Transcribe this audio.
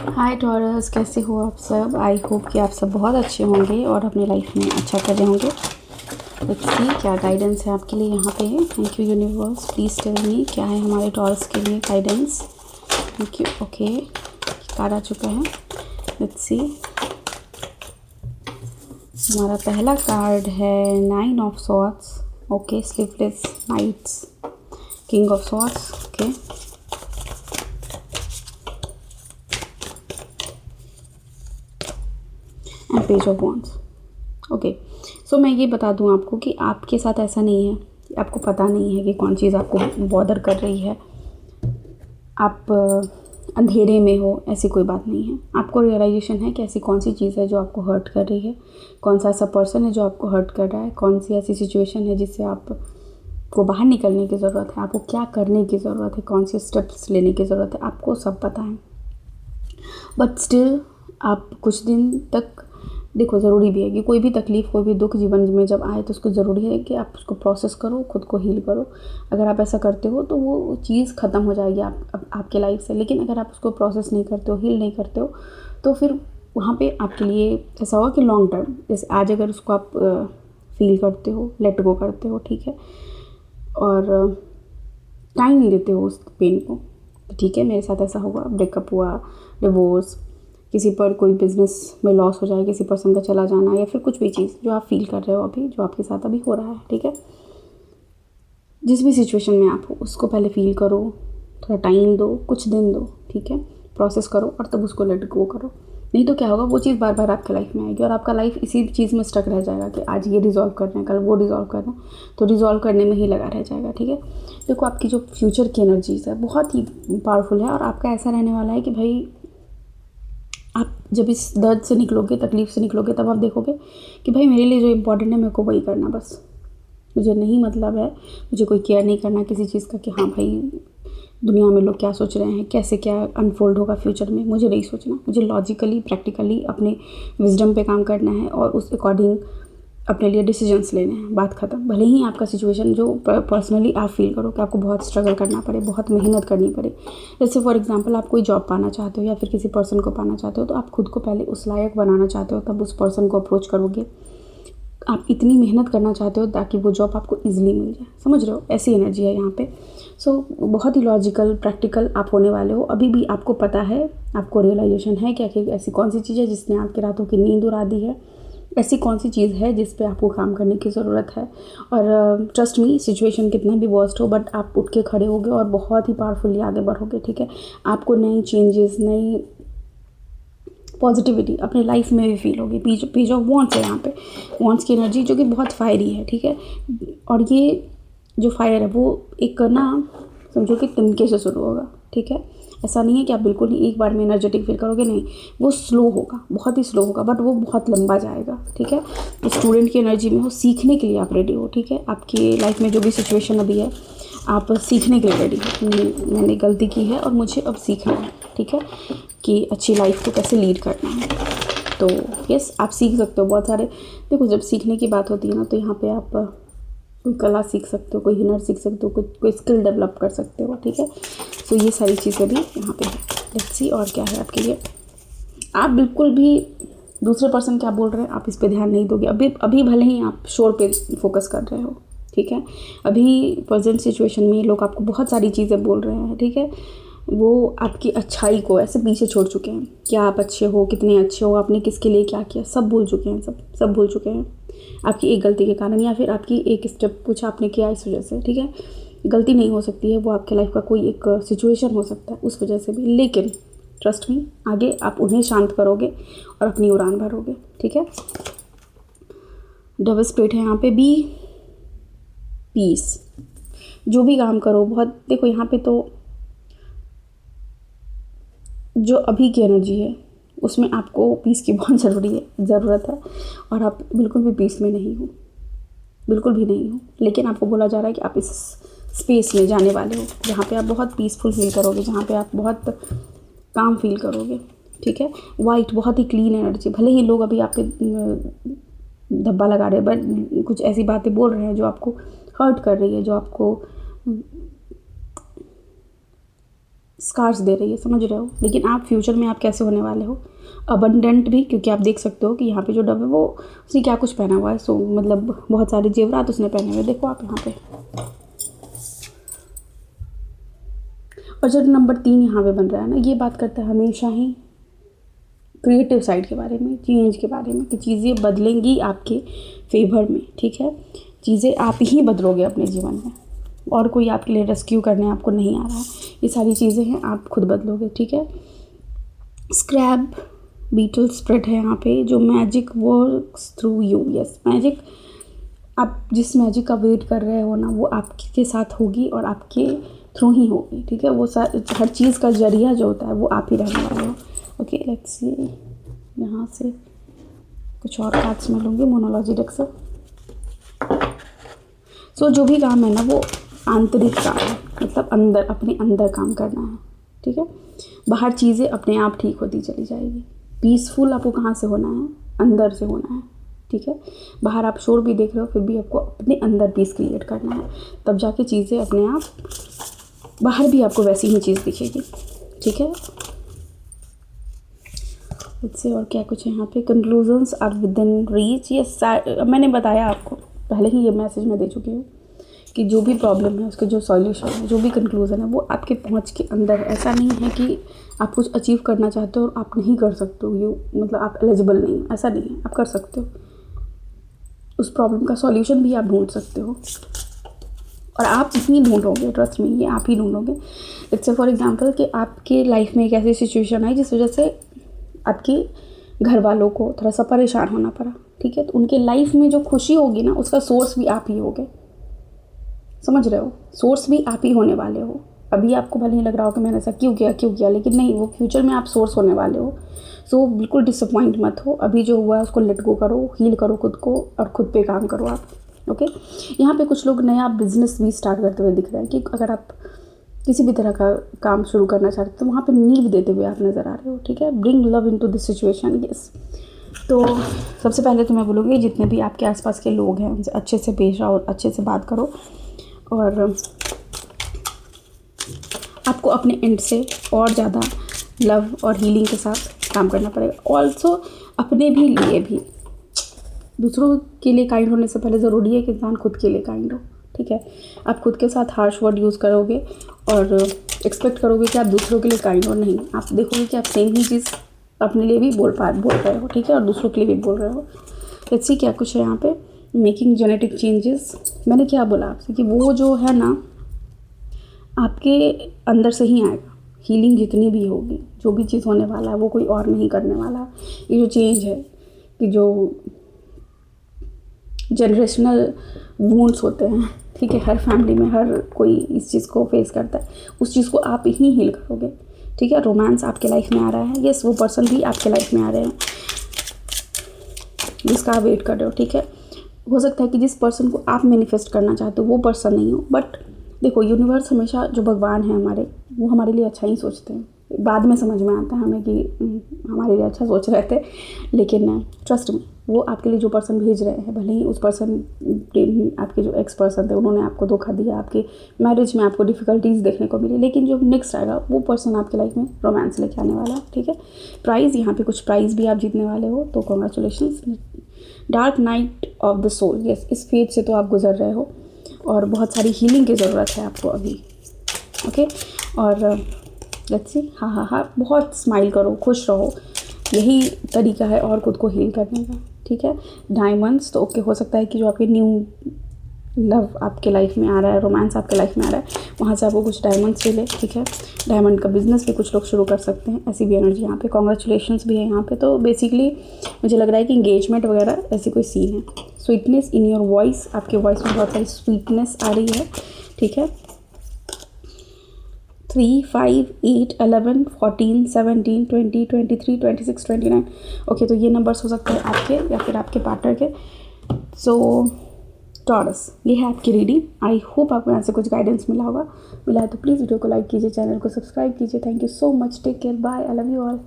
हाय taurus, कैसे हो आप सब। आई होप कि आप सब बहुत अच्छे होंगे और अपनी लाइफ में अच्छा कर रहे होंगे। लेट्स सी क्या गाइडेंस है आपके लिए यहाँ पे। Thank you universe, please tell me क्या है हमारे टॉरस के लिए guidance. Thank you. Okay, card आ चुका है। लेट्स सी, हमारा पहला कार्ड है 9 of swords. Okay, sleepless nights, king of swords. Okay, and page of wands. Okay, so मैं ये बता दूं आपको कि आपके साथ ऐसा नहीं है कि आपको पता नहीं है कि कौन चीज़ आपको बॉदर कर रही है, आप अंधेरे में हो, ऐसी कोई बात नहीं है। आपको रियलाइजेशन है कि ऐसी कौन सी चीज़ है जो आपको हर्ट कर रही है, कौन सा ऐसा पर्सन है जो आपको हर्ट कर रहा है, कौन सी ऐसी सिचुएशन है जिससे आपको बाहर निकलने की ज़रूरत है, आपको क्या करने की ज़रूरत है, कौन से स्टेप्स लेने की ज़रूरत है, आपको सब पता है। बट स्टिल आप कुछ दिन तक, देखो ज़रूरी भी है कि कोई भी तकलीफ़, कोई भी दुख जीवन में जब आए तो उसको ज़रूरी है कि आप उसको प्रोसेस करो, खुद को हील करो। अगर आप ऐसा करते हो तो वो चीज़ ख़त्म हो जाएगी आपके लाइफ से। लेकिन अगर आप उसको प्रोसेस नहीं करते हो, हील नहीं करते हो, तो फिर वहाँ पे आपके लिए ऐसा होगा कि लॉन्ग टर्म, जैसे आज अगर उसको आप फील करते हो, लेट गो करते हो, ठीक है, और टाइम नहीं देते हो उस पेन को, तो ठीक है, मेरे साथ ऐसा हुआ, ब्रेकअप हुआ, डिवोर्स, किसी पर कोई बिज़नेस में लॉस हो जाए, किसी पर्सन का चला जाना, या फिर कुछ भी चीज़ जो आप फील कर रहे हो अभी, जो आपके साथ अभी हो रहा है, ठीक है। जिस भी सिचुएशन में आप हो उसको पहले फील करो, थोड़ा टाइम दो, कुछ दिन दो, ठीक है, प्रोसेस करो और तब उसको लेट गो करो। नहीं तो क्या होगा, वो चीज़ बार बार आपके लाइफ में आएगी और आपका लाइफ इसी चीज़ में स्टक रह जाएगा कि आज ये रिजॉल्व करना है, कल वो रिजॉल्व करना है, तो रिजॉल्व करने में ही लगा रह जाएगा, ठीक है। देखो, आपकी जो फ्यूचर की एनर्जीज़ है बहुत ही पावरफुल है और आपका ऐसा रहने वाला है कि भाई आप जब इस दर्द से निकलोगे, तकलीफ़ से निकलोगे, तब आप देखोगे कि भाई मेरे लिए जो इम्पोर्टेंट है मेरे को वही करना, बस मुझे नहीं मतलब है, मुझे कोई केयर नहीं करना किसी चीज़ का कि हाँ भाई दुनिया में लोग क्या सोच रहे हैं, कैसे क्या अनफोल्ड होगा फ्यूचर में, मुझे नहीं सोचना। मुझे लॉजिकली, प्रैक्टिकली अपने विजडम पे काम करना है और उस अकॉर्डिंग अपने लिए डिसीजंस लेने हैं, बात ख़त्म। भले ही आपका सिचुएशन जो पर्सनली आप फील करो कि आपको बहुत स्ट्रगल करना पड़े, बहुत मेहनत करनी पड़े, जैसे फॉर एग्जांपल आप कोई जॉब पाना चाहते हो या फिर किसी पर्सन को पाना चाहते हो, तो आप खुद को पहले उस लायक बनाना चाहते हो, तब उस पर्सन को अप्रोच करोगे। आप इतनी मेहनत करना चाहते हो ताकि वो जॉब आपको ईजिली मिल जाए, समझ रहे हो, ऐसी एनर्जी है यहाँ पे। सो बहुत ही लॉजिकल, प्रैक्टिकल आप होने वाले हो। अभी भी आपको पता है, आपको रियलाइजेशन है कि आखिर ऐसी कौन सी चीज़ है जिसने आपकी रातों की नींद उड़ा दी है, ऐसी कौन सी चीज़ है जिस पे आपको काम करने की ज़रूरत है। और ट्रस्ट मी, सिचुएशन कितना भी वर्स्ट हो, बट आप उठ के खड़े होगे और बहुत ही पावरफुली आगे बढ़ोगे, ठीक है। आपको नई चेंजेस, नई पॉजिटिविटी अपने लाइफ में भी फील होगी। पेज ऑफ वॉन्ड्स है यहाँ पे, वॉन्ड्स की एनर्जी जो कि बहुत फायरी है, ठीक है। और ये जो फायर है वो एक ना, समझो कि तिनके से शुरू होगा, ठीक है। ऐसा नहीं है कि आप बिल्कुल ही एक बार में एनर्जेटिक फील करोगे, नहीं, वो स्लो होगा, बहुत ही स्लो होगा, बट वो बहुत लंबा जाएगा, ठीक है। तो स्टूडेंट की एनर्जी में हो, सीखने के लिए आप रेडी हो, ठीक है। आपकी लाइफ में जो भी सिचुएशन अभी है, आप सीखने के लिए रेडी हो। मैंने गलती की है और मुझे अब सीखना है, ठीक है, कि अच्छी लाइफ को कैसे लीड करना है। तो यस, आप सीख सकते हो बहुत सारे। देखो, जब सीखने की बात होती है ना, तो यहाँ पे आप कोई कला सीख सकते हो, कोई हुनर सीख सकते हो, कोई स्किल डेवलप कर सकते हो, ठीक है। सो ये सारी चीज़ें भी यहाँ पे है। लेट्स सी और क्या है आपके लिए। आप बिल्कुल भी दूसरे पर्सन क्या बोल रहे हैं, आप इस पे ध्यान नहीं दोगे। अभी भले ही आप शोर पे फोकस कर रहे हो, ठीक है। अभी प्रेजेंट सिचुएशन में लोग आपको बहुत सारी चीज़ें बोल रहे हैं, ठीक है। वो आपकी अच्छाई को ऐसे पीछे छोड़ चुके हैं, क्या आप अच्छे हो, कितने अच्छे हो, आपने किसके लिए क्या किया, सब भूल चुके हैं, सब भूल चुके हैं आपकी एक गलती के कारण, या फिर आपकी एक स्टेप कुछ आपने किया इस वजह से, ठीक है। गलती नहीं हो सकती है, वो आपके लाइफ का कोई एक सिचुएशन हो सकता है उस वजह से भी, लेकिन ट्रस्ट मी, आगे आप उन्हें शांत करोगे और अपनी उड़ान भरोगे, ठीक है। डबल स्प्लिट है यहाँ पे भी। पीस, जो भी काम करो, बहुत देखो यहाँ पे तो जो अभी की एनर्जी है उसमें आपको पीस की बहुत ज़रूरत है और आप बिल्कुल भी पीस में नहीं हो, बिल्कुल भी नहीं हो। लेकिन आपको बोला जा रहा है कि आप इस स्पेस में जाने वाले हो जहाँ पे आप बहुत पीसफुल फील करोगे, जहाँ पे आप बहुत काम फील करोगे, ठीक है। वाइट, बहुत ही क्लीन एनर्जी। भले ही लोग अभी आप पे धब्बा लगा रहे हैं, बट कुछ ऐसी बातें बोल रहे हैं जो आपको हर्ट कर रही है, जो आपको स्कार्स दे रही है, समझ रहे हो। लेकिन आप फ्यूचर में आप कैसे होने वाले हो, अबंडेंट भी, क्योंकि आप देख सकते हो कि यहाँ पे जो डब है वो उसने क्या कुछ पहना हुआ है। सो मतलब बहुत सारे जेवरात उसने पहने हुए, देखो आप यहाँ पे। और जो नंबर 3 यहाँ पे बन रहा है ना, ये बात करता है हमेशा ही क्रिएटिव साइड के बारे में, चेंज के बारे में, कि चीज़ें बदलेंगी आपके फेवर में, ठीक है। चीज़ें आप ही बदलोगे अपने जीवन में, और कोई आपके लिए रेस्क्यू करने आपको नहीं आ रहा है। ये सारी चीज़ें हैं, आप खुद बदलोगे, ठीक है। स्क्रैब बीटल स्प्रेड है यहाँ पे, जो magic works through you. Yes, magic, आप जिस मैजिक का वेट कर रहे हो ना, वो आपके साथ होगी और आपके थ्रू ही होगी, ठीक है। वो हर चीज़ का जरिया जो होता है वो आप ही रहने वाले हो। ओके, लेट्स सी, यहाँ से कुछ और कार्ड्स मैं लूँगी मोनोलॉजी डेक से। सो जो भी काम है ना वो आंतरिक काम है, मतलब अंदर, अपने अंदर काम करना है, ठीक है। बाहर चीज़ें अपने आप ठीक होती चली जाएगी। पीसफुल आपको कहाँ से होना है, अंदर से होना है, ठीक है। बाहर आप शोर भी देख रहे हो, फिर भी आपको अपने अंदर पीस क्रिएट करना है, तब जाके चीज़ें अपने आप बाहर भी आपको वैसी ही चीज़ दिखेगी, ठीक है। इससे और क्या कुछ है यहाँ पे, conclusions are within reach. ये मैंने बताया आपको पहले ही, ये मैसेज मैं दे चुकी हूँ कि जो भी प्रॉब्लम है उसके जो सॉल्यूशन है, जो भी कंक्लूज़न है, वो आपके पहुँच के अंदर है। ऐसा नहीं है कि आप कुछ अचीव करना चाहते हो और आप नहीं कर सकते हो, मतलब आप एलिजिबल नहीं, ऐसा नहीं है, आप कर सकते हो। उस प्रॉब्लम का सॉल्यूशन भी आप ढूंढ सकते हो, और आप ही ढूंढोगे, ट्रस्ट में, ये आप ही ढूंढोगे। इट्स फॉर एग्जांपल कि आपके लाइफ में एक ऐसी सिचुएशन आई जिस वजह से आपके घर वालों को थोड़ा सा परेशान होना पड़ा, ठीक है। तो उनके लाइफ में जो खुशी होगी ना, उसका सोर्स भी आप ही होगे, समझ रहे हो। सोर्स भी आप ही होने वाले हो। अभी आपको भले ही लग रहा हो कि मैंने ऐसा क्यों किया, लेकिन नहीं, वो फ्यूचर में आप सोर्स होने वाले हो। सो बिल्कुल डिसअपॉइंट मत हो। अभी जो हुआ है उसको लेट गो करो, हील करो खुद को, और खुद पे काम करो आप, ओके। यहाँ पे कुछ लोग नया बिजनेस भी स्टार्ट करते हुए दिख रहे हैं, कि अगर आप किसी भी तरह का काम शुरू करना चाहते हो तो वहाँ पे नींव देते हुए आप नज़र आ रहे हो, ठीक है। Bring love into this situation, yes. तो सबसे पहले तो मैं बोलूँगी जितने भी आपके आसपास के लोग हैं उनसे अच्छे से पेश आओ, अच्छे से बात करो, और आपको अपने एंड से और ज़्यादा लव और हीलिंग के साथ काम करना पड़ेगा। ऑल्सो अपने भी लिए भी, दूसरों के लिए काइंड होने से पहले ज़रूरी है कि इंसान खुद के लिए काइंड हो, ठीक है। आप खुद के साथ हार्श वर्ड यूज़ करोगे और एक्सपेक्ट करोगे कि आप दूसरों के लिए काइंड हो, नहीं, आप देखोगे कि आप सेम ही चीज़ अपने लिए भी बोल रहे हो, ठीक है, और दूसरों के लिए भी बोल रहे हो। लेट्स सी क्या कुछ है यहाँ पे, मेकिंग जेनेटिक चेंजेस। मैंने क्या बोला आपसे कि वो जो है ना आपके अंदर से ही आएगा। हीलिंग जितनी भी होगी, जो भी चीज़ होने वाला है वो कोई और नहीं करने वाला। ये जो चेंज है, कि जो जनरेशनल वूंड्स होते हैं, ठीक है, हर फैमिली में हर कोई इस चीज़ को फेस करता है, उस चीज़ को आप ही हील करोगे, ठीक है। रोमांस आपके लाइफ में आ रहा है, यस, वो पर्सन भी आपके लाइफ में आ रहे हैं जिसका आप वेट कर रहे हो, ठीक है। हो सकता है कि जिस पर्सन को आप मैनिफेस्ट करना चाहते हो वो पर्सन नहीं हो, बट देखो, यूनिवर्स हमेशा, जो भगवान है हमारे, वो हमारे लिए अच्छा ही सोचते हैं। बाद में समझ में आता है हमें कि हमारे लिए अच्छा सोच रहे थे, लेकिन ट्रस्ट में वो आपके लिए जो पर्सन भेज रहे हैं, भले ही उस पर्सन, आपके जो एक्स पर्सन थे उन्होंने आपको धोखा दिया, आपके मैरिज में आपको डिफ़िकल्टीज देखने को मिली, लेकिन जो नेक्स्ट आएगा वो पर्सन आपके लाइफ में रोमांस लेके आने वाला है, ठीक है। प्राइज़, यहाँ पे कुछ प्राइज़ भी आप जीतने वाले हो, तो congratulations. Dark night of the soul, yes, इस फेज से तो आप गुजर रहे हो और बहुत सारी हीलिंग की ज़रूरत है आपको अभी, ओके। और लेट्स सी, हाँ, बहुत स्माइल करो, खुश रहो, यही तरीका है और खुद को हील करने का, ठीक है। डायमंड्स, तो ओके, हो सकता है कि जो आपके न्यू लव आपके लाइफ में आ रहा है, रोमांस आपके लाइफ में आ रहा है, वहाँ से आपको कुछ डायमंड्स मिले, ठीक है। डायमंड का बिजनेस भी कुछ लोग शुरू कर सकते हैं, ऐसी भी एनर्जी यहाँ पे। कॉन्ग्रेचुलेशंस भी है यहाँ पे। तो बेसिकली मुझे लग रहा है कि इंगेजमेंट वगैरह ऐसी कोई सीन है। स्वीटनेस इन योर वॉइस, आपके वॉइस में बहुत सारी स्वीटनेस आ रही है, ठीक है। 3, 5, 8, 11, 14, 17, 20, 23, 26, 29, ओके। तो ये नंबर्स हो सकते हैं आपके या फिर आपके पार्टनर के। सो टॉरस, ये है आपकी रीडिंग। आई होप आपको यहाँ से कुछ गाइडेंस मिला होगा। मिला है तो प्लीज़ वीडियो को लाइक कीजिए, चैनल को सब्सक्राइब कीजिए। Thank you so much, take care, bye, I love you all.